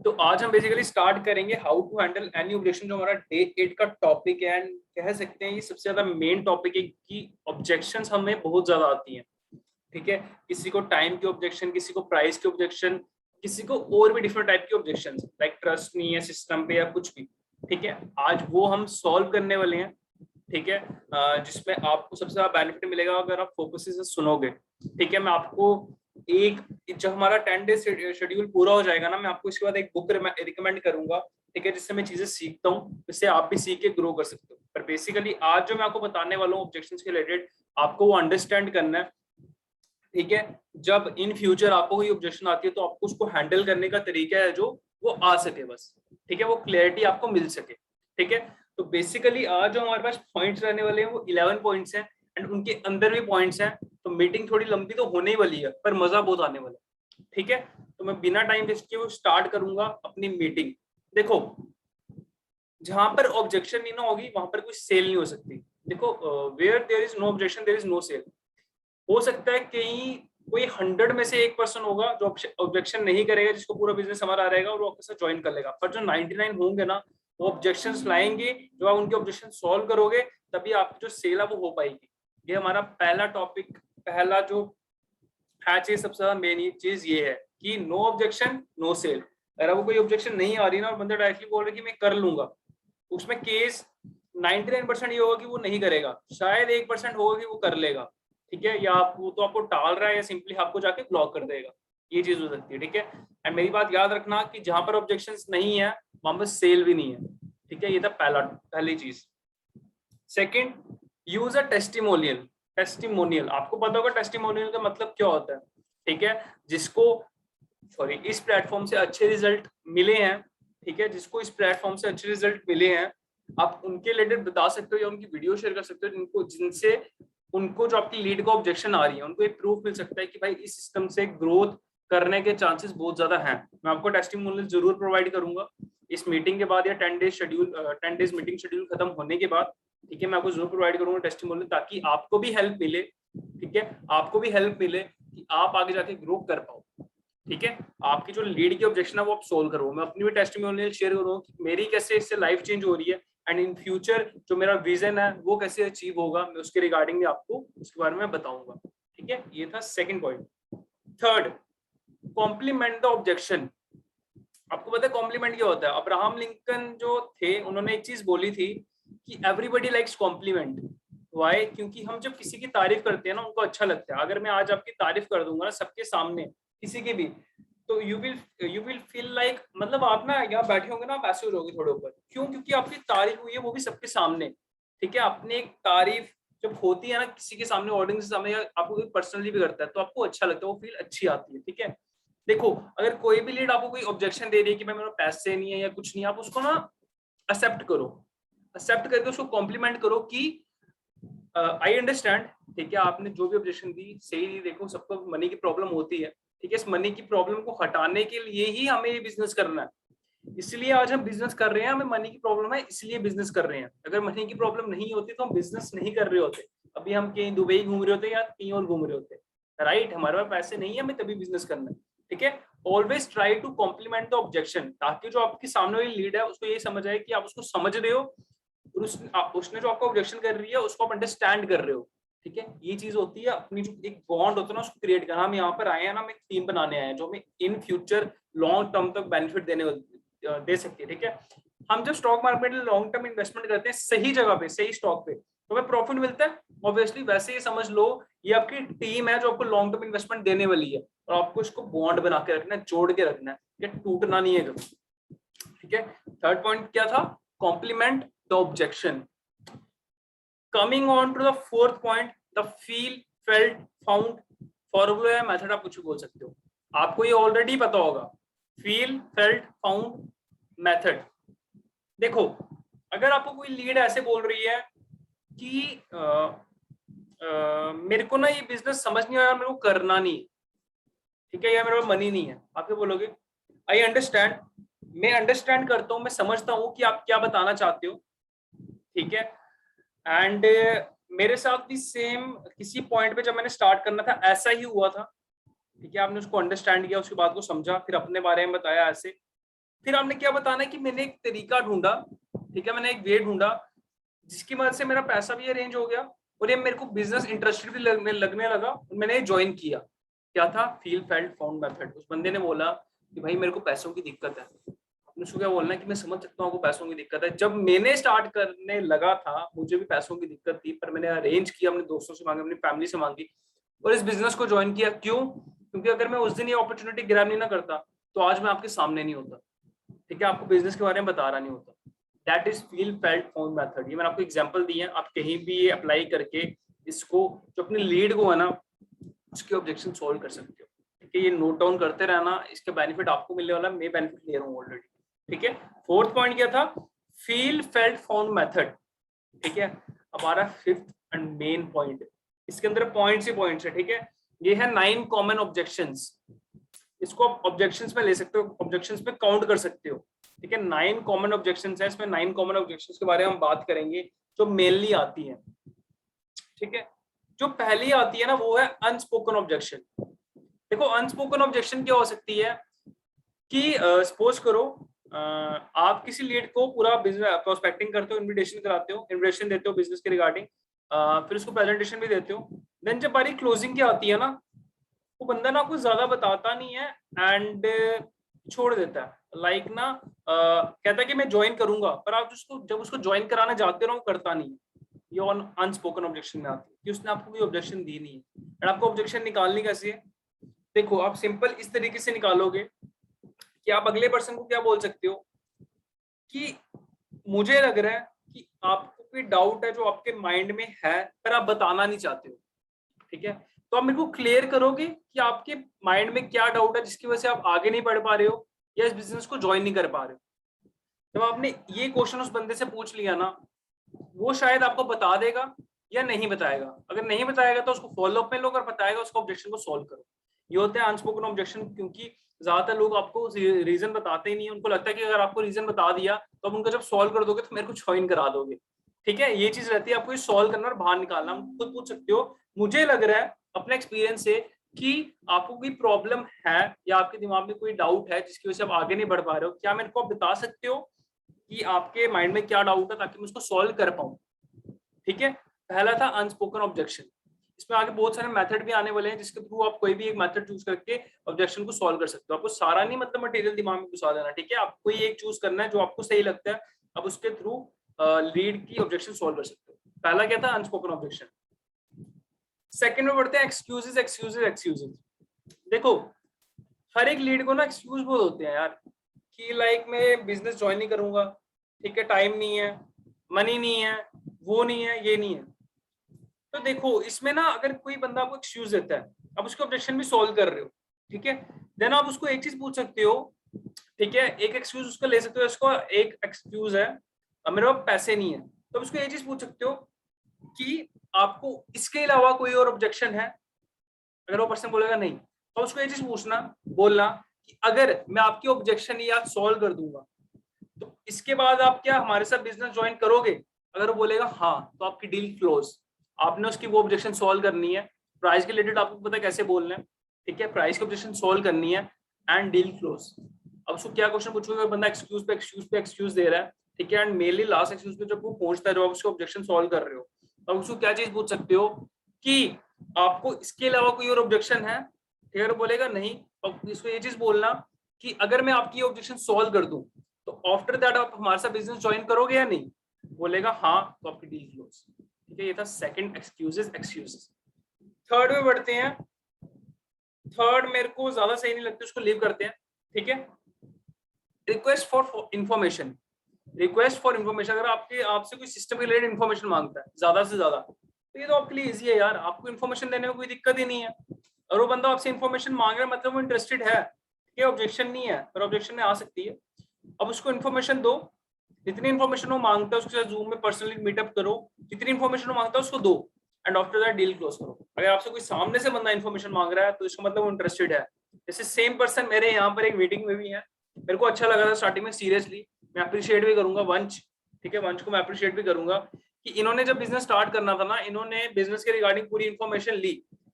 तो आज हम बेसिकली स्टार्ट करेंगे how to handle any objection, जो हमारा डे 8 का टॉपिक है। एंड कह सकते हैं ये सबसे ज्यादा मेन टॉपिक है कि ऑब्जेक्शंस हमें बहुत ज्यादा आती हैं। ठीक है, किसी को टाइम की ऑब्जेक्शन, किसी को प्राइस की ऑब्जेक्शन, किसी को और भी डिफरेंट टाइप की ऑब्जेक्शन, लाइक ट्रस्ट नहीं है सिस्टम पे या कुछ भी। ठीक है, आज वो हम सॉल्व करने वाले हैं। ठीक है, जिसमें आपको सबसे ज्यादा बेनिफिट मिलेगा अगर आप फोकस से सुनोगे। ठीक है, मैं आपको एक, जब हमारा 10 डे शेड्यूल पूरा हो जाएगा ना, मैं आपको इसके बाद एक बुक रिकमेंड करूंगा। ठीक है, जिससे मैं चीजें सीखता हूँ, जिससे आप भी सीख के ग्रो कर सकते हो। पर बेसिकली आज जो मैं आपको बताने वाला हूँ ऑब्जेक्शंस के रिलेटेड, आपको वो अंडरस्टैंड करना है। ठीक है, जब इन फ्यूचर आपको कोई ऑब्जेक्शन आती है तो आपको उसको हैंडल करने का तरीका है जो वो आ सके बस। ठीक है, वो क्लैरिटी आपको मिल सके। ठीक है, तो बेसिकली आज जो हमारे पास पॉइंट्स रहने वाले हैं वो 11 पॉइंट्स हैं, एंड उनके अंदर भी पॉइंट्स हैं। तो मीटिंग थोड़ी लंबी तो होने ही वाली है, पर मजा बहुत आने वाला है। ठीक है, तो मैं बिना टाइम वेस्ट किए वो स्टार्ट करूंगा अपनी मीटिंग। देखो, जहां पर ऑब्जेक्शन नहीं ना होगी वहां पर कोई सेल नहीं हो सकती। देखो, where there is no objection there is no sale. हो सकता है कहीं कोई 100 में से 1% होगा जो ऑब्जेक्शन नहीं करेगा, जिसको पूरा बिजनेस हमारा रहेगा और वो आपके साथ ज्वाइन कर लेगा। पर जो 99 होंगे ना, वो ऑब्जेक्शंस लाएंगे। जो आप उनके ऑब्जेक्शन सॉल्व करोगे तभी आपकी जो सेल है वो हो पाएगी। ये हमारा पहला टॉपिक, पहला जो है चीज, सबसे ज्यादा मेन चीज ये है कि नो ऑब्जेक्शन नो सेल। अगर आपको कोई ऑब्जेक्शन नहीं आ रही ना और बंदा डायरेक्टली बोल रहा है कि मैं कर लूंगा, उसमें केस 99% ये होगा कि वो नहीं करेगा, शायद 1% होगा कि वो कर लेगा। ठीक है, या वो तो आपको टाल रहा है या सिंपली आपको जाके ब्लॉक कर देगा। ये चीज हो सकती है। ठीक है, एंड मेरी बात याद रखना कि जहां पर ऑब्जेक्शंस नहीं है वहां पर सेल भी नहीं है। ठीक है, ये था पहली चीज। Second, use a testimonial. Testimonial, आपको पता होगा टेस्टिमोनियल का मतलब क्या होता है। ठीक है, जिसको इस प्लेटफॉर्म से अच्छे रिजल्ट मिले हैं। ठीक है, जिसको इस प्लेटफॉर्म से अच्छे रिजल्ट मिले हैं, आप उनके रिलेटेड बता सकते हो या उनकी वीडियो शेयर कर सकते हो, जिनसे उनको जो आपकी लीड को ऑब्जेक्शन आ रही है उनको एक प्रूफ मिल सकता है कि भाई इस सिस्टम से ग्रोथ करने के चांसेस बहुत ज्यादा हैं। मैं आपको टेस्टिमोनियल जरूर प्रोवाइड करूंगा इस मीटिंग के बाद, या 10 डेज मीटिंग शेड्यूल खत्म होने के बाद। ठीक है, मैं आपको जरूर प्रोवाइड करूंगा टेस्टिमोनियल, ताकि आपको भी हेल्प मिले। ठीक है, आपको भी हेल्प मिले कि आप आगे जाके ग्रो कर पाओ। ठीक है, आपकी जो लीड की ऑब्जेक्शन है वो आप सोल्व करो। मैं अपनी भी टेस्टिमोनियल शेयर करूंगा कि मेरी कैसे इससे लाइफ चेंज हो रही है, एंड इन फ्यूचर जो मेरा विजन है वो कैसे अचीव होगा, मैं उसके रिगार्डिंग भी आपको उसके बारे में बताऊंगा। ठीक है, ये था second point. Third, compliment the objection. आपको पता है कॉम्प्लीमेंट क्या होता है? अब्राहम लिंकन जो थे उन्होंने एक चीज बोली थी कि एवरीबडी लाइक्स कॉम्प्लीमेंट। वाई? क्योंकि हम जब किसी की तारीफ करते हैं ना उनको अच्छा लगता है। अगर मैं आज आपकी तारीफ कर दूंगा ना सबके सामने, किसी की भी, तो यू विल फील लाइक, मतलब आप ना यहाँ बैठे होंगे ना, आप ऐसे हो जाओगे थोड़े ऊपर। क्यों? क्योंकि आपकी तारीफ हुई है, वो भी सबके सामने। ठीक है, अपनी एक तारीफ जब होती है ना किसी के सामने, ऑडियंस के सामने, या आपको कोई पर्सनली भी करता है तो आपको अच्छा लगता है, वो फील अच्छी आती है। ठीक है, देखो, अगर कोई भी लीड आपको कोई ऑब्जेक्शन दे रही है कि भाई मेरे पैसे नहीं है या कुछ नहीं, आप उसको ना एक्सेप्ट करो। एक्सेप्ट करके उसको कॉम्प्लीमेंट करो कि आई अंडरस्टैंड। ठीक है, आपने जो भी ऑब्जेक्शन दी सही दी। देखो, सबको मनी की प्रॉब्लम होती है। ठीक है, इस मनी की प्रॉब्लम को हटाने के लिए ही हमें ये बिजनेस करना है। इसलिए आज हम बिजनेस कर रहे हैं, हमें मनी की प्रॉब्लम है इसलिए बिजनेस कर रहे हैं। अगर मनी की प्रॉब्लम नहीं होती तो हम बिजनेस नहीं कर रहे होते। अभी हम कहीं दुबई घूम रहे होते या कहीं और घूम रहे होते। राइट, हमारे पास पैसे नहीं है, हमें तभी बिजनेस करना है। ठीक है, always try to compliment the objection, ताकि जो आपकी सामने वाली लीड है उसको ये समझ आए कि आप उसको समझ रहे हो, और उसने जो आपको ऑब्जेक्शन कर रही है उसको आप अंडरस्टैंड कर रहे हो। ठीक है, ये चीज होती है अपनी जो एक बॉन्ड होता है ना उसको क्रिएट करना। हम यहाँ पर आए हैं ना, हम एक टीम बनाने आए हैं जो हमें इन फ्यूचर लॉन्ग टर्म तक बेनिफिट दे सकती है। ठीक है, हम जब स्टॉक मार्केट में लॉन्ग टर्म इन्वेस्टमेंट करते हैं सही जगह पे, सही स्टॉक पे, तो हमें प्रॉफिट मिलता है ऑब्वियसली। वैसे ही समझ लो ये आपकी टीम है जो आपको लॉन्ग टर्म इन्वेस्टमेंट देने वाली है, और आपको इसको बॉन्ड बना के रखना है, जोड़ के रखना है, ये टूटना नहीं है कभी। ठीक है, थर्ड पॉइंट क्या था? Compliment the objection. Coming on to the fourth point, the feel, felt, found. Formula या मेथड आप कुछ भी बोल सकते हो, आपको ये ऑलरेडी पता होगा। Feel, felt, found, method. देखो, अगर आपको कोई लीड ऐसे बोल रही है कि मेरे को ना ये बिजनेस समझ नहीं आया, मेरे को करना नहीं। ठीक है, या मेरे पास मनी नहीं है, आप क्या बोलोगे? आई अंडरस्टैंड, मैं अंडरस्टैंड करता हूँ, मैं समझता हूँ कि आप क्या बताना चाहते हो। ठीक है, एंड मेरे साथ भी सेम किसी पॉइंट पे जब मैंने स्टार्ट करना था ऐसा ही हुआ था। ठीक है, आपने उसको अंडरस्टैंड किया, उसकी बात को समझा, फिर अपने बारे में बताया ऐसे, फिर आपने क्या बताना है कि मैंने एक तरीका ढूंढा, ठीक है, मैंने एक वे ढूंढा जिसकी मदद से मेरा पैसा भी अरेंज हो गया और ये मेरे को बिजनेस इंटरेस्टेड भी लगने लगा और मैंने ज्वाइन किया। क्या था? Feel felt found method. उस बंदे ने बोला कि भाई मेरे को पैसों की दिक्कत है। आपने उसको क्या बोलना है कि मैं समझ सकता हूँ आपको पैसों की दिक्कत है। जब मैंने स्टार्ट करने लगा था मुझे भी पैसों की दिक्कत थी, पर मैंने अरेंज किया, अपने दोस्तों से मांगी, अपनी फैमिली से मांगी और इस बिजनेस को ज्वाइन किया। क्यों? क्योंकि अगर मैं उस दिन ये अपॉर्चुनिटी ग्रैब नहीं ना करता तो आज मैं आपके सामने नहीं होता, ठीक है, आपको बिजनेस के बारे में बता रहा नहीं होता। That is feel felt found method. ये मैंने आपको एग्जांपल दी है, आप कहीं भी ये अप्लाई करके इसको, जो अपनी लीड को है ना, उसके ऑब्जेक्शन सॉल्व कर सकते हो, ठीक है। ये नोट डाउन करते रहना, इसका बेनिफिट आपको मिलने वाला, मैं बेनिफिट ले रहा हूँ ऑलरेडी, ठीक है। फोर्थ पॉइंट क्या था? फील फेल्ट फाउंड मेथड, ठीक है। हमारा फिफ्थ एंड मेन पॉइंट, इसके अंदर पॉइंट्स ही पॉइंट्स है, ठीक है। ये है 9 कॉमन ऑब्जेक्शंस। इसको आप ऑब्जेक्शंस में ले सकते हो, ऑब्जेक्शंस में काउंट कर सकते हो, ठीक है। 9 कॉमन ऑब्जेक्शंस है, इसमें 9 कॉमन ऑब्जेक्शंस के बारे में हम बात करेंगे जो मेनली आती है, ठीक है। जो पहली आती है ना वो है अनस्पोकन ऑब्जेक्शन। देखो अनस्पोकन ऑब्जेक्शन क्या हो सकती है कि सपोज करो आप किसी लीड को पूरा बिजनेस प्रोस्पेक्टिंग करते हो, इन्विटेशन कराते हो, इन्विटेशन देते हो बिजनेस के रिगार्डिंग, फिर उसको प्रेजेंटेशन भी देते हो। देन जब बारी क्लोजिंग की आती है ना, वो बंदा ना कुछ ज्यादा बताता नहीं है एंड छोड़ देता है। लाइक ना कहता है कि मैं ज्वाइन करूंगा, पर आप उसको जब उसको ज्वाइन कराने जाते हो वो करता नहीं है। ये ऑन अनस्पोकन ऑब्जेक्शन में आती है कि उसने आपको कोई ऑब्जेक्शन दी नहीं है। एंड आपको ऑब्जेक्शन निकालनी कैसी है? देखो आप सिंपल इस तरीके से निकालोगे कि आप अगले पर्सन को क्या बोल सकते हो कि मुझे लग रहा है कि आपको कोई डाउट है जो आपके माइंड में है पर आप बताना नहीं चाहते हो, ठीक है। तो आप मेरे को क्लियर करोगे कि आपके माइंड में क्या डाउट है जिसकी वजह से आप आगे नहीं बढ़ पा रहे हो या इस बिजनेस को ज्वाइन नहीं कर पा रहे हो। जब आपने ये क्वेश्चन उस बंदे से पूछ लिया ना, वो शायद आपको बता देगा या नहीं बताएगा। अगर नहीं बताएगा तो उसको फॉलो अप में लो, अगर बताएगा उसको ऑब्जेक्शन को सॉल्व करो। ये होता है अनस्पोकन ऑब्जेक्शन, क्योंकि ज्यादातर लोग आपको रीजन बताते ही नहीं। उनको लगता है कि अगर आपको रीजन बता दिया तो आप उनको जब सॉल्व कर दोगे तो मेरे को ज्वाइन करा दोगे, ठीक है। ये चीज रहती है, आपको सॉल्व करना और बाहर निकालना। हम खुद पूछ सकते हो, मुझे लग रहा है अपने एक्सपीरियंस से कि आपको कोई प्रॉब्लम है या आपके दिमाग में कोई डाउट है जिसकी वजह से आप आगे नहीं बढ़ पा रहे हो, क्या मेरे को आप बता सकते हो कि आपके माइंड में क्या डाउट है ताकि मैं उसको सॉल्व कर पाऊं, ठीक है। पहला था अनस्पोकन ऑब्जेक्शन। इसमें आगे बहुत सारे मेथड भी आने वाले हैं जिसके थ्रू आप कोई भी एक मेथड चूज करके ऑब्जेक्शन को सॉल्व कर सकते हो। आपको सारा नहीं मतलब मटेरियल दिमाग में घुसा देना, ठीक है। आपको कोई एक चूज करना है जो आपको सही लगता है, अब उसके थ्रू लीड की ऑब्जेक्शन सॉल्व कर सकते हो। पहला क्या था? Unspoken objection. सेकंड में बढ़ते हैं एक्सक्यूजेस एक्सक्यूजेस एक्सक्यूजेस। देखो हर एक लीड को ना एक्सक्यूज बहुत होते हैं यार, कि लाइक मैं बिजनेस ज्वाइन नहीं करूंगा, ठीक है, टाइम नहीं है, मनी नहीं है, वो नहीं है, ये नहीं है। तो देखो इसमें ना अगर कोई बंदा आपको एक्सक्यूज देता है, आप उसके ऑब्जेक्शन भी सॉल्व कर रहे हो, ठीक है, देन आप उसको एक चीज पूछ सकते हो, ठीक है। एक एक्सक्यूज उसका ले सकते हो, इसको एक एक्सक्यूज है मेरे पास पैसे नहीं है, तो उसको ये चीज पूछ सकते हो कि आपको इसके अलावा कोई और ऑब्जेक्शन है। अगर वो पर्सन बोलेगा नहीं, तो उसको ये चीज पूछना, बोलना कि अगर मैं आपकी ऑब्जेक्शन ये आज सॉल्व कर दूंगा तो इसके बाद आप क्या हमारे साथ बिजनेस ज्वाइन करोगे? अगर वो बोलेगा हाँ, तो आपकी डील क्लोज। आपने उसकी वो ऑब्जेक्शन सॉल्व करनी है। प्राइस के रिलेटेड आपको पता है कैसे बोलना है, ठीक है। प्राइस की ऑब्जेक्शन सॉल्व करनी है एंड डील क्लोज। अब उसको क्या क्वेश्चन पूछोगे? बंदा एक्सक्यूज पे एक्सक्यूज पे एक्सक्यूज दे रहा है, ठीक है, एंड मेनली लास्ट एक्सक्यूज पे जब वो पहुंचता है, जब आप उसको ऑब्जेक्शन सॉल्व कर रहे हो, तो उसको क्या चीज पूछ सकते हो कि आपको इसके अलावा कोई और ऑब्जेक्शन है, ठीक है। अगर बोलेगा नहीं, तो इसको ये चीज बोलना कि अगर मैं आपकी ऑब्जेक्शन सॉल्व कर दूं तो आफ्टर दैट आप हमारे साथ बिजनेस ज्वाइन करोगे या नहीं? बोलेगा हाँ, तो आपकी डील क्लोज, ठीक है। ये था सेकंड एक्सक्यूजेस एक्सक्यूजेस। थर्ड में बढ़ते हैं। थर्ड मेरे को ज्यादा सही नहीं लगती, उसको लीव करते हैं, ठीक है। Request for information. Request for information, अगर आपके आपसे कोई सिस्टम के रिलेटेड इंफॉर्मेशन मांगता है ज्यादा से ज्यादा, तो ये तो आपके लिए इजी है यार, आपको इन्फॉर्मेशन देने में कोई दिक्कत ही नहीं है। और वो बंदा आपसे इन्फॉर्मेशन मांग रहा है मतलब वो इंटरेस्टेड है, ये ऑब्जेक्शन नहीं है, पर ऑब्जेक्शन में आ सकती है। अब उसको इन्फॉर्मेशन दो, जितनी इन्फॉर्मेशन वो मांगता है उसके साथ जूम में पर्सनली मीटअप करो, जितनी इन्फॉर्मेशन वो मांगता है उसको दो and after that deal close करो। अगर आपसे कोई सामने से बंदा इन्फॉर्मेशन मांग रहा है तो इसका मतलब वो इंटरेस्टेड है। जैसे सेम पर्सन मेरे यहाँ पर एक मीटिंग में भी है, मेरे को अच्छा लगा था स्टार्टिंग में, सीरियसली मैं अप्रिशिएट भी करूंगा वंश, ठीक है, वंश को मैं अप्रिशिएट भी करूंगा कि इन्होंने जब बिजनेस स्टार्ट करना था ना, इन्होंने बिजनेस के रिगार्डिंग पूरी इन्फॉर्मेशन ली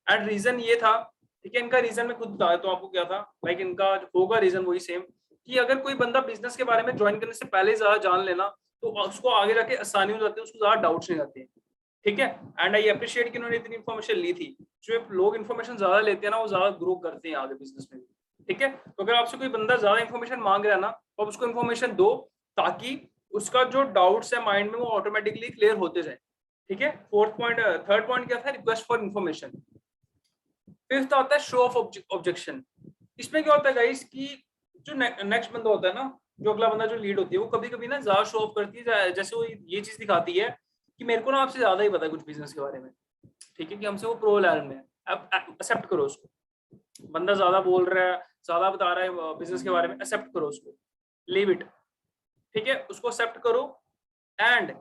एंड रीजन ये था, ठीक है, इनका रीजन मैं खुद बताता हूँ आपको क्या था, लाइक इनका होगा रीजन वही सेम, कि अगर कोई बंदा बिजनेस के बारे में ज्वाइन करने से पहले ज्यादा जान लेना तो उसको आगे जाके आसानी हो जाती है, उसको ज्यादा डाउट्स नहीं आते हैं। ठीक है, एंड आई अप्रिशिएट कि उन्होंने इतनी इन्फॉर्मेशन ली थी। जो लोग इन्फॉर्मेशन ज्यादा लेते हैं ना वो ज्यादा ग्रो करते हैं आगे बिजनेस में। ठीक है, तो अगर आपसे कोई बंदा ज्यादा इन्फॉर्मेशन मांग रहा है ना तो आप उसको इन्फॉर्मेशन दो ताकि उसका जो डाउट्स है माइंड में वो ऑटोमेटिकली क्लियर होते जाए। ठीक है, थर्ड पॉइंट क्या था, रिक्वेस्ट फॉर इन्फॉर्मेशन। फिफ्थ आता है शो ऑफ ऑब्जेक्शन। इसमें क्या होता है गाइस कि जो नेक्स्ट बंदा होता है ना, जो अगला बंदा जो लीड होती है वो कभी कभी ना ज्यादा शो ऑफ करती है, जैसे वो ये चीज दिखाती है कि मेरे को ना आपसे ज्यादा ही पता है कुछ बिजनेस के बारे में। ठीक है, कि हमसे वो प्रो लेवल में है। अब एक्सेप्ट करो उसको, बंदा ज्यादा बोल रहा है, ज्यादा बता रहा है बिजनेस के बारे में, एक्सेप्ट करो उसको, लीव इट। ठीक है, उसको एक्सेप्ट करो एंड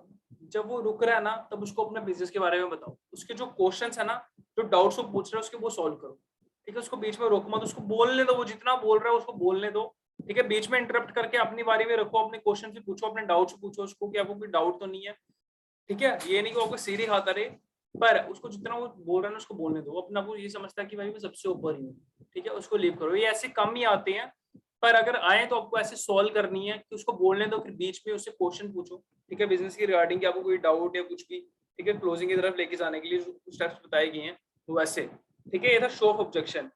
जब वो रुक रहा है ना तब उसको अपने बिजनेस के बारे में बताओ। उसके जो क्वेश्चंस है ना, जो डाउट्स वो पूछ रहा है उसके वो सॉल्व करो। ठीक है, उसको बीच में रोको मत, उसको बोलने दो, वो जितना बोल रहा है उसको बोलने दो। ठीक है, बीच में इंटरप्ट करके अपनी बारी में रखो, अपने क्वेश्चन भी पूछो, अपने डाउट्स पूछो उसको कि आपको कोई डाउट तो नहीं है। ठीक है, ये नहीं कि आपको सीढ़ी खाता रहे, पर उसको जितना वो बोल रहा है ना उसको बोलने दो। अपना को ये समझता है कि भाई मैं सबसे ऊपर ही हूँ। ठीक है, उसको लीव करो। ये ऐसे कम ही आते हैं, पर अगर आए तो आपको ऐसे सॉल्व करनी है कि उसको बोलने दो, फिर बीच में उससे क्वेश्चन पूछो। ठीक है, बिजनेस की रिगार्डिंग कि आपको कोई डाउट या कुछ भी। ठीक है, क्लोजिंग की तरफ लेके जाने के लिए जो स्टेप्स बताए गए हैं वो वैसे। ठीक है, ये था शो ऑफ ऑब्जेक्शन।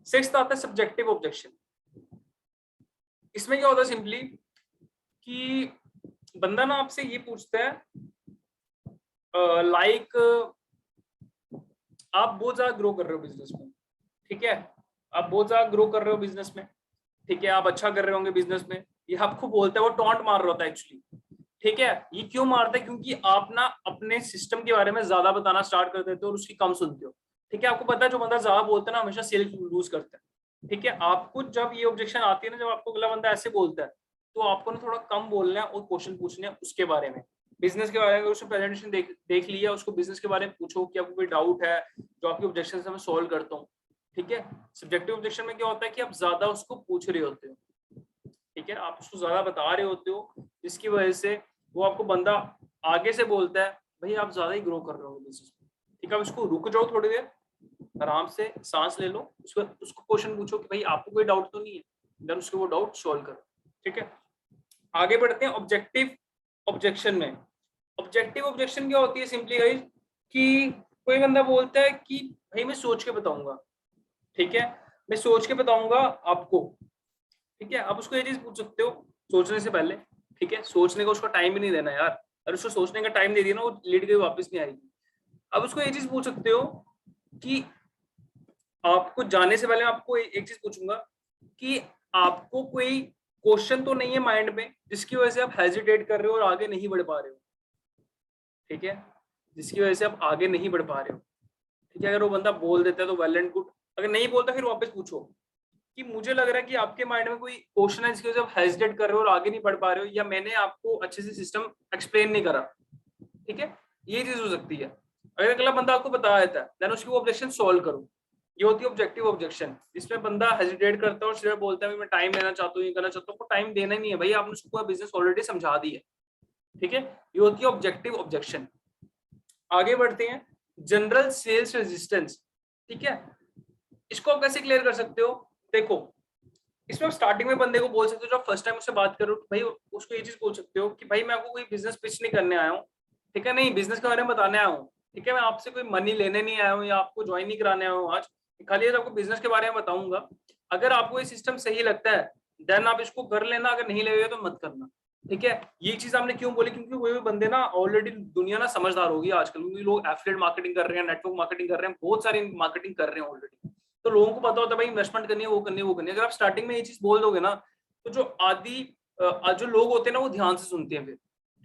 सिक्स्थ आता है सब्जेक्टिव ऑब्जेक्शन। इसमें क्या होता है सिंपली कि बंदा ना आपसे ये पूछता है लाइक आप बहुत ज्यादा ग्रो कर रहे हो बिजनेस में। ठीक है, आप बहुत ज्यादा ग्रो कर रहे हो बिजनेस में। ठीक है, आप अच्छा कर रहे होंगे बिजनेस में, ये आपको बोलता है, वो टॉन्ट मार रहा होता है एक्चुअली। ठीक है, ये क्यों मारता है, क्योंकि आप ना अपने सिस्टम के बारे में ज्यादा बताना स्टार्ट कर देते हो और उसकी कम सुनते हो। ठीक है, आपको पता है जो बंदा ज्यादा बोलता है ना हमेशा सेल्स लूज करता है। ठीक है, आपको जब ये ऑब्जेक्शन आती है ना, जब आपको अगला बंदा ऐसे बोलता है तो आपको ना थोड़ा कम बोलना है और क्वेश्चन पूछने हैं उसके बारे में। बिजनेस के बारे में उसने प्रेजेंटेशन देख लिया, उसको बिजनेस के बारे में पूछो कि आपको कोई डाउट है, जो आपके ऑब्जेक्शन है मैं सॉल्व करता हूँ। ठीक है, सब्जेक्टिव ऑब्जेक्शन में क्या होता है कि आप ज्यादा उसको पूछ रहे होते हो। ठीक है, आप उसको ज्यादा बता रहे होते हो जिसकी वजह से वो आपको बंदा आगे से बोलता है भाई आप ज्यादा ही ग्रो कर रहे हो बिजनेस में। ठीक है, उसको रुक जाओ थोड़ी देर, आराम से सांस ले लो, उसको क्वेश्चन पूछो कि भाई आपको कोई डाउट तो नहीं है, देन उसके वो डाउट सॉल्व करो। ठीक है, आगे बढ़ते हैं ऑब्जेक्टिव ऑब्जेक्शन में। ऑब्जेक्टिव ऑब्जेक्शन क्या होती है सिंपली गाइस कि कोई बंदा बोलता है कि भाई मैं सोच के बताऊंगा। ठीक है, मैं सोच के बताऊंगा आपको। ठीक है, आप उसको ये चीज पूछ सकते हो सोचने से पहले। ठीक है, सोचने का उसको टाइम ही नहीं देना यार, अगर उसको सोचने का टाइम दे दिया ना वो लेट के वापस नहीं आएगी। अब उसको ये चीज पूछ सकते हो कि आपको जाने से पहले आपको एक चीज पूछूंगा कि आपको कोई क्वेश्चन तो नहीं है माइंड में जिसकी वजह से आप हेजिटेट कर रहे हो और आगे नहीं बढ़ पा रहे हो। ठीक है, जिसकी वजह से आप आगे नहीं बढ़ पा रहे हो। ठीक है, अगर वो बंदा बोल देता है तो वेल एंड गुड, अगर नहीं बोलता फिर वापस पूछो कि मुझे लग रहा है कि आपके माइंड में कोई क्वेश्चन है जिसकी वजह से आप हेजिटेट कर रहे हो और आगे नहीं बढ़ पा रहे हो, या मैंने आपको अच्छे से सिस्टम एक्सप्लेन नहीं करा। ठीक है, ये चीज हो सकती है। अगर अगला बंदा आपको बता देता है देन उसकी वो ऑब्जेक्शन सॉल्व करो। ये होती है ऑब्जेक्टिव ऑब्जेक्शन, जिसमें बंदा हेजिटेट करता है और सिर्फ बोलता है मैं टाइम लेना चाहता हूँ, ये करना चाहता हूँ। टाइम देना ही नहीं है भाई, आपने उसको पूरा बिजनेस ऑलरेडी समझा दी है। ठीक है, ये होती है ऑब्जेक्टिव ऑब्जेक्शन। आगे बढ़ते हैं जनरल सेल्स रेजिस्टेंस। ठीक है, इसको आप कैसे क्लियर कर सकते हो, देखो इसमें आप स्टार्टिंग में बंदे को बोल सकते हो, जब फर्स्ट टाइम उससे बात करो भाई उसको ये चीज बोल सकते हो कि भाई मैं आपको कोई बिजनेस पिच नहीं करने आया हूँ। ठीक है, नहीं बिजनेस के बारे में बताने आया हूँ। ठीक है, मैं आपसे कोई मनी लेने नहीं आया हूँ या आपको ज्वाइन नहीं कराने आया हूँ आज, खाली आपको बिजनेस के बारे में बताऊंगा। अगर आपको ये सिस्टम सही लगता है देन आप इसको कर लेना, अगर नहीं लगेगा तो मत करना। ठीक है, ये चीज आपने क्यों बोली, क्योंकि वो बंदे ना ऑलरेडी दुनिया ना समझदार होगी आजकल, क्योंकि लोग एफिलिएट मार्केटिंग कर रहे हैं, नेटवर्क मार्केटिंग कर रहे हैं, बहुत सारी मार्केटिंग कर रहे हैं ऑलरेडी। तो लोगों को पता होता है भाई इन्वेस्टमेंट करनी है, वो करनी है, वो करनी है। अगर आप स्टार्टिंग में ये चीज बोल दोगे ना तो जो लोग होते हैं ना वो ध्यान से सुनते हैं फिर।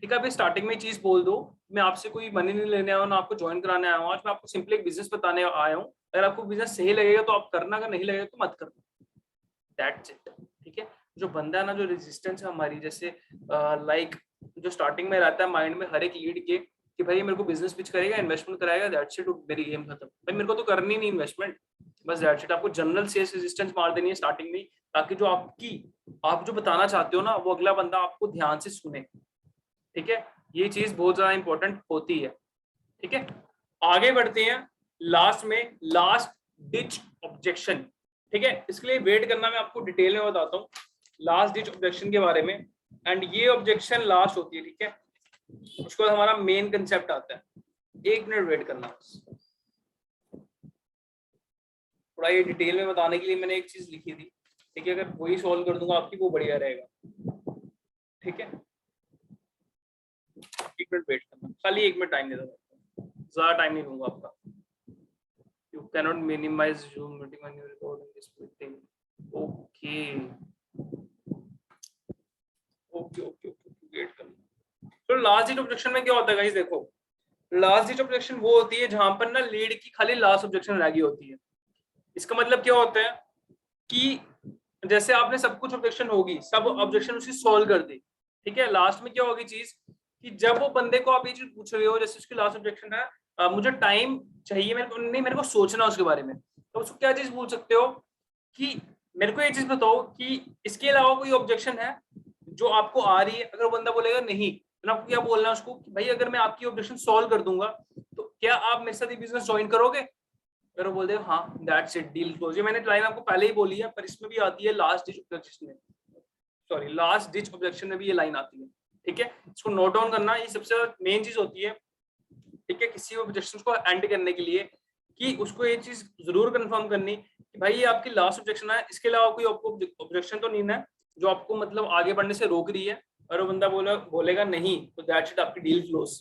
ठीक है, अभी स्टार्टिंग में चीज बोल दो मैं आपसे कोई मनी नहीं लेने आया हूँ ना आपको ज्वाइन कराने आया हूँ, आज मैं आपको सिंपली एक बिजनेस बताने आया हूँ। अगर आपको बिजनेस सही लगेगा तो आप करना, अगर नहीं लगेगा तो मत करना। That's it. ठीक है, जो बंदा है ना, जो रेजिस्टेंस है हमारी, जैसे लाइक जो स्टार्टिंग में रहता है माइंड में हर एक लीड के कि भाई मेरे को बिजनेस पिच करेगा, इन्वेस्टमेंट कराएगा, दैट्स इट, मेरी गेम खत्म। भाई मेरे को तो करनी नहीं इन्वेस्टमेंट, बस दैट्स इट। आपको जनरल सेल्स रेजिस्टेंस मार देनी है स्टार्टिंग में, ताकि जो आप जो बताना चाहते हो ना वो अगला बंदा आपको ध्यान से सुने। ठीक है, ये चीज बहुत ज्यादा इंपॉर्टेंट होती है। ठीक है, आगे बढ़ते हैं लास्ट में, लास्ट डिच ऑब्जेक्शन। ठीक है, इसके लिए वेट करना मैं आपको डिटेल में बताता हूँ। लास्ट डिच ऑब्जेक्शन के बारे में, एंड ये ऑब्जेक्शन लास्ट होती है, ठीक है। उसके बाद हमारा मेन कंसेप्ट आता है। 1 मिनट वेट करना बस, थोड़ा ये डिटेल में बताने के लिए मैंने एक चीज लिखी थी, ठीक है। अगर वही सॉल्व कर दूंगा आपकी, वो बढ़िया रहेगा, ठीक है। 1 मिनट वेट करना, खाली 1 मिनट टाइम दे दो, ज्यादा टाइम नहीं लूंगा आपका। You cannot minimize Zoom meeting when you record in this meeting. Okay. Okay. Wait करना। तो लास्ट डिट ऑब्जेक्शन में क्या होता है गाइस, देखो लास्ट डिट ऑब्जेक्शन वो होती है जहां पर ना लीड की खाली लास्ट ऑब्जेक्शन रह गई होती है। इसका मतलब क्या होता है कि जैसे आपने सब कुछ ऑब्जेक्शन होगी, सब ऑब्जेक्शन उसकी सॉल्व कर दी, ठीक है। लास्ट में क्या होगी चीज कि जब वो बंदे को आप ये चीज पूछ रहे हो, जैसे उसकी लास्ट ऑब्जेक्शन है मुझे टाइम चाहिए, मेरे को सोचना उसके बारे में, तो उसको क्या चीज बोल सकते हो कि मेरे को ये चीज बताओ कि इसके अलावा कोई ऑब्जेक्शन है जो आपको आ रही है। अगर बंदा बोलेगा नहीं, तो आपको क्या बोलना है उसको कि भाई अगर मैं आपकी ऑब्जेक्शन सॉल्व कर दूंगा तो क्या आप मेरे साथ ये बिजनेस ज्वाइन करोगे। अगर वो बोल दे हाँ, दैट्स इट, डील क्लोज। ये मैंने लाइन आपको पहले ही बोली है, पर इसमें भी आती है लास्ट डिच ऑब्जेक्शन में, सॉरी लास्ट डिच ऑब्जेक्शन में भी ये लाइन आती है, ठीक है। इसको नोट डाउन करना, ये सबसे मेन चीज होती है, ठीक है, किसी ऑब्जेक्शन को एंड करने के लिए, कि उसको ये चीज जरूर कंफर्म करनी कि भाई ये आपकी लास्ट ऑब्जेक्शन है, इसके अलावा कोई आपको ऑब्जेक्शन तो नहीं है जो आपको मतलब आगे बढ़ने से रोक रही है। और वो बंदा बोलेगा नहीं, तो दैट्स इट, आपकी डील क्लोज,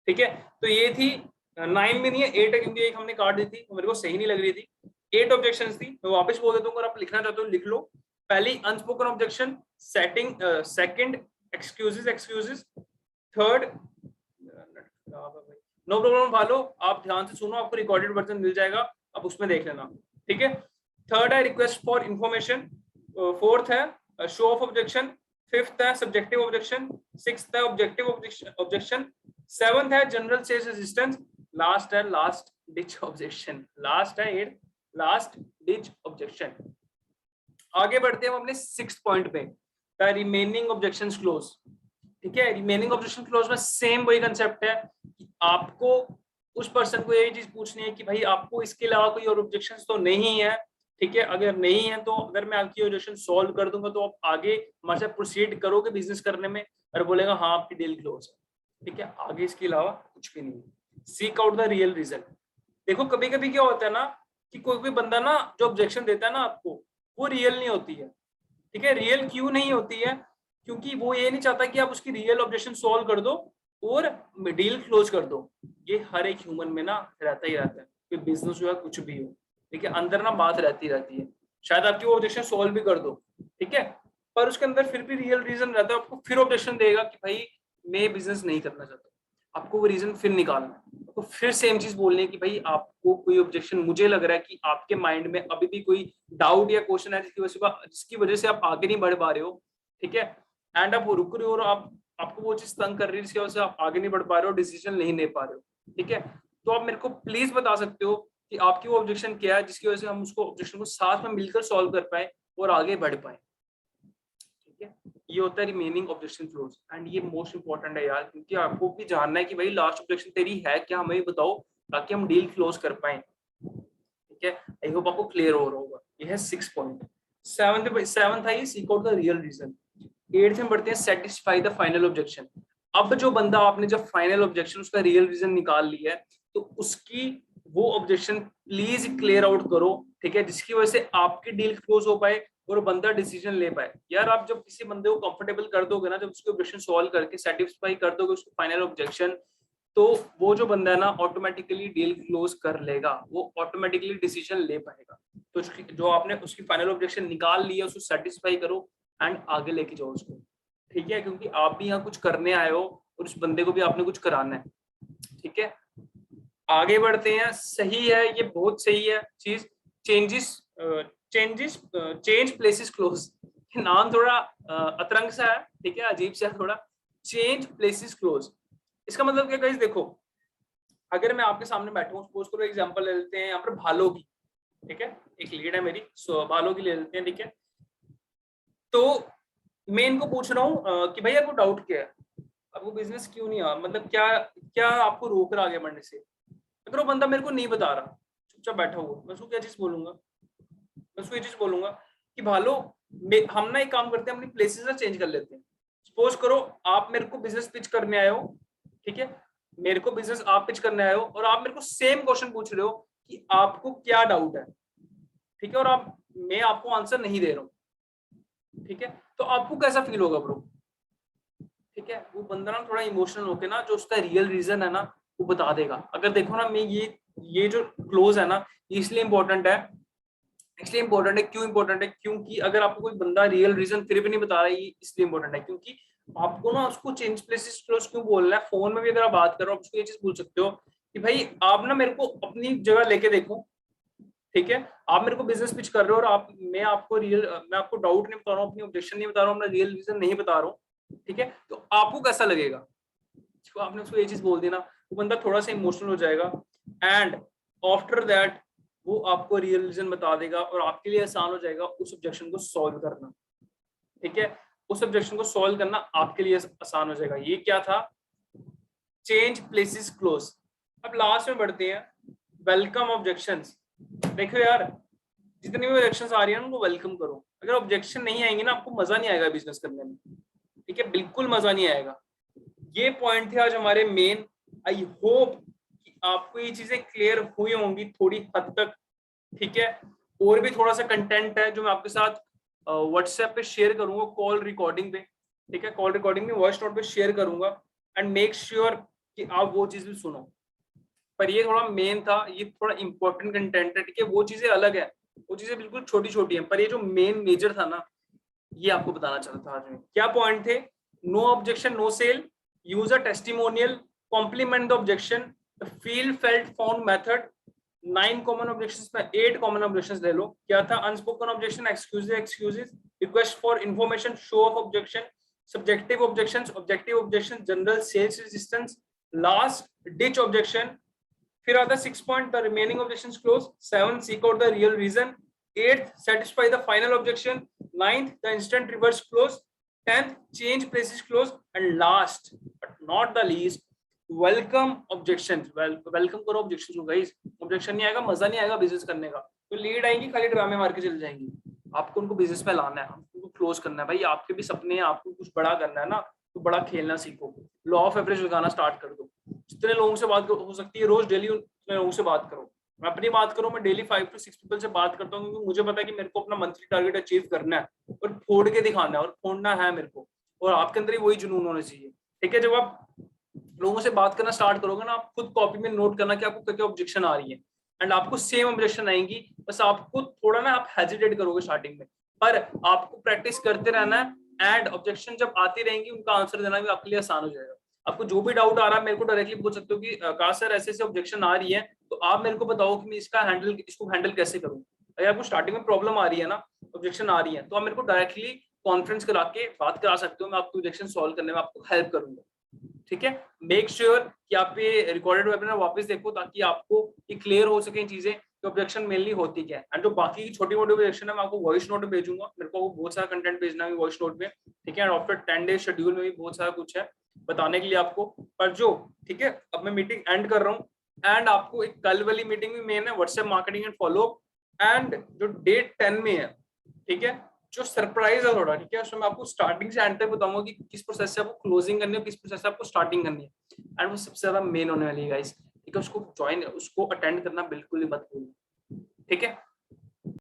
ठीक है। तो ये थी 9 में नहीं है 8 है, क्योंकि एक हमने काट दी थी तो मेरे को सही नहीं लग रही थी। 8 ऑब्जेक्शन थी, मैं वापस बोल देता हूँ, अगर आप लिखना चाहते हो लिख लो। पहली unspoken objection, second excuses, third no problem भालो, आप ध्यान से सुनो, आपको रिकॉर्डेड वर्जन मिल जाएगा, अब उसमें देख लेना, ठीक है। थर्ड है रिक्वेस्ट फॉर इंफॉर्मेशन, फोर्थ है शो ऑफ ऑब्जेक्शन, फिफ्थ है सब्जेक्टिव ऑब्जेक्शन, सिक्स्थ है ऑब्जेक्टिव ऑब्जेक्शन, सेवंथ है जनरल सेल्स रेजिस्टेंस, लास्ट है लास्ट डिच ऑब्जेक्शन, लास्ट है एट लास्ट डिच ऑब्जेक्शन। आगे बढ़ते हैं हम अपने 6th पॉइंट पे, द रिमेनिंग ऑब्जेक्शंस क्लोज, ठीक है। रिमेनिंग ऑब्जेक्शन क्लोज में सेम वही कंसेप्ट है कि आपको उस पर्सन को यही चीज पूछनी है कि भाई आपको इसके अलावा कोई और ऑब्जेक्शंस तो नहीं है, ठीक है। अगर नहीं है तो अगर मैं आपकी ऑब्जेक्शन सॉल्व कर दूंगा तो आप आगे हमारे साथ प्रोसीड करोगे बिजनेस करने में, और बोलेगा हाँ आपकी डील क्लोज है, ठीक है। आगे इसके अलावा कुछ भी नहीं है। Seek out the real reason. देखो कभी कभी क्या होता है ना कि कोई भी बंदा ना जो ऑब्जेक्शन देता है ना आपको, वो रियल नहीं होती है, ठीक है। रियल क्यों नहीं होती है, क्योंकि वो ये नहीं चाहता कि आप उसकी रियल ऑब्जेक्शन सॉल्व कर दो और डील क्लोज कर दो। ये हर एक ह्यूमन में ना रहता ही रहता है, कि बिजनेस जो है कुछ भी हो, ठीक है, अंदर ना बात रहती है। शायद आपकी वो ऑब्जेक्शन सॉल्व भी कर दो, ठीक है, पर उसके अंदर फिर भी रियल रीजन रहता है, आपको फिर ऑब्जेक्शन देगा कि भाई मैं बिजनेस नहीं करना चाहता। आपको वो रीजन फिर निकालना है, आपको फिर सेम चीज बोलनी है कि भाई आपको कोई ऑब्जेक्शन, मुझे लग रहा है कि आपके माइंड में अभी भी कोई डाउट या क्वेश्चन है जिसकी वजह से आप आगे नहीं बढ़ पा रहे हो, ठीक है। एंड आप रुक रहे हो और आपको वो चीज तंग कर रही है जिसकी वजह से आप आगे नहीं बढ़ पा रहे हो, डिसीजन नहीं ले पा रहे हो, ठीक है। तो आप मेरे को प्लीज बता सकते हो कि आपकी वो ऑब्जेक्शन क्या है जिसकी वजह से हम उसको ऑब्जेक्शन को साथ में मिलकर सॉल्व कर पाए और आगे बढ़ पाए, ठीक है। ये होता है रिमेनिंग ऑब्जेक्शन क्लोज, एंड ये मोस्ट इंपॉर्टेंट है यार, क्योंकि आपको भी जानना है कि भाई लास्ट ऑब्जेक्शन तेरी है क्या, हमें बताओ ताकि हम डील क्लोज कर पाए, ठीक है। आई होप आपको क्लियर हो रहा होगा। ये है 6 पॉइंट। सेवंथ है seek out the real reason. 8th में बढ़ते हैं सेटिस्फाई द फाइनल ऑब्जेक्शन। अब जो बंदा आपने जब फाइनल ऑब्जेक्शन उसका रियल रीजन निकाल लिया है, तो उसकी वो ऑब्जेक्शन प्लीज क्लियर आउट करो, ठीक है, जिसकी वजह से आपकी डील क्लोज हो पाए और बंदा डिसीजन ले पाए। यार आप जब किसी बंदे को कंफर्टेबल कर दोगे ना, जब उसकी ऑब्जेक्शन सॉल्व करके सेटिस्फाई कर दोगे उसको फाइनल ऑब्जेक्शन, तो वो जो बंदा है ना ऑटोमेटिकली डील क्लोज कर लेगा, वो ऑटोमेटिकली डिसीजन ले पाएगा। तो जो आपने उसकी फाइनल ऑब्जेक्शन निकाल ली है उसको सेटिस्फाई करो एंड आगे लेके जाओ उसको, ठीक है, क्योंकि आप भी यहाँ कुछ करने आए हो और उस बंदे को भी आपने कुछ कराना है, ठीक है। आगे बढ़ते हैं। सही है, ये बहुत सही है चीज। चेंज प्लेसेस क्लोज, नाम थोड़ा अतरंग सा है, ठीक है, अजीब सा थोड़ा। चेंज प्लेसेस क्लोज, इसका मतलब क्या गाइस, देखो अगर मैं आपके सामने बैठा हूँ, सपोज करो एग्जांपल ले लेते हैं यहाँ पर भालो की, ठीक है, एक लीड है मेरी, सो भालो की ले लेते हैं, ठीक है। तो मैं इनको पूछ रहा हूँ कि भाई आपको डाउट क्या है, आपको बिजनेस क्यों नहीं आ, मतलब क्या क्या आपको रोक रहा आगे बढ़ने से। अगर वो बंदा मेरे को नहीं बता रहा, चुपचाप बैठा हुआ, मैं उसको क्या चीज बोलूंगा, मैं उसको ये चीज बोलूंगा कि भालो हम ना एक काम करते हैं, अपनी प्लेसेस ना चेंज कर लेते हैं। सपोज करो आप मेरे को बिजनेस पिच करने आए हो, ठीक है, मेरे को बिजनेस आप पिच करने आए हो और आप मेरे को सेम क्वेश्चन पूछ रहे हो कि आपको क्या डाउट है, ठीक है, और मैं आपको आंसर नहीं दे रहा हूँ, ठीक है, तो आपको कैसा फील होगा ब्रो? ठीक है, वो बंदा ना थोड़ा इमोशनल होके ना जो उसका रियल रीजन है ना वो बता देगा। अगर देखो ना, मैं ये जो क्लोज है ना, इसलिए इंपॉर्टेंट है, इसलिए इंपॉर्टेंट है, क्यों इंपॉर्टेंट है, क्योंकि अगर आपको कोई बंदा रियल रीजन फिर भी नहीं बता रहा है, इसलिए इंपॉर्टेंट है, क्योंकि आपको ना उसको चेंज प्लेसेस क्लोज क्यों बोलना है। फोन में भी अगर आप बात कर रहे हो, आप उसको ये चीज बोल सकते हो कि भाई आप ना मेरे को अपनी जगह लेके देखो, ठीक है, आप मेरे को बिजनेस पिच कर रहे हो और मैं आपको डाउट नहीं बता रहा हूँ, अपनी ऑब्जेक्शन नहीं बता रहा हूँ, अपना रियल रीजन नहीं बता रहा हूँ, ठीक है, तो आपको कैसा लगेगा? तो आपने उसको ये चीज बोल दी ना, वो बंदा थोड़ा सा इमोशनल हो जाएगा एंड आफ्टर दैट वो आपको रियल रीजन बता देगा और आपके लिए आसान हो जाएगा उस ऑब्जेक्शन को सॉल्व करना, ठीक है, उस ऑब्जेक्शन को सॉल्व करना आपके लिए आसान हो जाएगा। ये क्या था? Change places close. अब लास्ट में बढ़ते हैं, वेलकम ऑब्जेक्शंस। देखो यार, जितनी भी ऑब्जेक्शंस आ रही है ना उनको वेलकम करो। अगर ऑब्जेक्शन नहीं आएंगे ना, आपको मजा नहीं आएगा बिजनेस करने में, ठीक है, बिल्कुल मजा नहीं आएगा। ये पॉइंट थे आज हमारे मेन। आई होप कि आपको ये चीजें क्लियर हुई होंगी थोड़ी हद तक, ठीक है। और भी थोड़ा सा कंटेंट है जो मैं आपके साथ व्हाट्सएप पे शेयर करूंगा, कॉल रिकॉर्डिंग पे, ठीक है, कॉल रिकॉर्डिंग में वॉइस नोट पे शेयर करूंगा एंड मेक श्योर कि आप वो चीज भी सुनो। पर ये थोड़ा मेन था, ये थोड़ा इंपॉर्टेंट कंटेंट है, ठीक है, वो चीजें अलग है, वो चीजें बिल्कुल छोटी छोटी हैं, पर ये जो मेन मेजर था ना, ये आपको बताना चाहता था आज में। क्या पॉइंट थे? No objection no sale, use a testimonial, compliment the objection, the feel felt found method, 9 common objections में 8 कॉमन ऑब्जेक्शंस ले लो। क्या था? Unspoken objection, excuses, request for information, show off objection, subjective objection, general sales resistance, last ditch objection. फिर आता है 6 point, the remaining objections close, 7 seek out the real reason, 8th satisfy the final objection, 9th the instant reverse clause, 10th change places clause, and last but not the least welcome objections। Welcome करो objection को guys, objection नहीं आएगा मजा नहीं आएगा business करने का। तो लीड आएंगी खाली ड्रामे मार के चल जाएंगी, आपको उनको बिजनेस में लाना है, उनको क्लोज करना है। भाई आपके भी सपने हैं, आपको कुछ बड़ा करना है ना, तो बड़ा खेलना सीखो, लॉ ऑफ एवरेज लगाना स्टार्ट कर दो। जितने लोगों से बात हो सकती है रोज डेली उतने लोगों से बात करो। मैं अपनी बात करूं, मैं डेली 5 to 6 पीपल से बात करता हूँ, क्योंकि मुझे पता है कि मेरे को अपना मंथली टारगेट अचीव करना है और फोड़ के दिखाना है और फोड़ना है मेरे को, और आपके अंदर ही वही जुनून होना चाहिए, ठीक है। जब आप लोगों से बात करना स्टार्ट करोगे ना, आप खुद कॉपी में नोट करना कि आपको क्या क्या ऑब्जेक्शन आ रही है, एंड आपको सेम ऑब्जेक्शन आएंगी, बस आपको थोड़ा ना आप हेजिटेट करोगे स्टार्टिंग में, पर आपको प्रैक्टिस करते रहना है एंड ऑब्जेक्शन जब आती रहेंगी उनका आंसर देना भी आपके लिए आसान हो जाएगा। आपको जो भी डाउट आ रहा है मेरे को डायरेक्टली पूछ सकते हो कि आकाश सर ऐसे ऐसे ऑब्जेक्शन आ रही है, तो आप मेरे को बताओ कि मैं इसको हैंडल कैसे करूं। अगर आपको स्टार्टिंग में प्रॉब्लम आ रही है ना, ऑब्जेक्शन आ रही है, तो आप मेरे को डायरेक्टली कॉन्फ्रेंस करा के बात करा सकते हो, मैं आपको ऑब्जेक्शन सॉल्व करने में आपको हेल्प करूंगा, ठीक है। मेक श्योर कि आप ये रिकॉर्डेड वेबिनार वापस देखो, ताकि आपको ये क्लियर हो सके चीजें कि ऑब्जेक्शन मेनली होती क्या है। एंड जो बाकी की छोटी मोटी ऑब्जेक्शन है मैं आपको वॉइस नोट में भेजूंगा, मेरे को बहुत सारा कंटेंट भेजना है वॉइस नोट में, ठीक है। एंड आफ्टर 10 डेज शेड्यूल में भी बहुत सारा कुछ है बताने के लिए आपको, पर जो, ठीक है, अब मैं मीटिंग एंड कर रहा हूँ एंड आपको एक कल वाली मीटिंग भी मेन है, WhatsApp marketing and follow, and जो डेट 10 में है, ठीक है, जो सरप्राइज है थोड़ा, ठीक है, उसमें मैं आपको स्टार्टिंग से एंड तक बताऊंगा कि किस प्रोसेस से आपको क्लोजिंग करनी है, किस प्रोसेस से आपको स्टार्टिंग करनी है, एंड वो सबसे ज्यादा मेन होने वाली है गाइस, ठीक है। उसको ज्वाइन, उसको अटेंड करना बिल्कुल ही मत भूलना, ठीक है।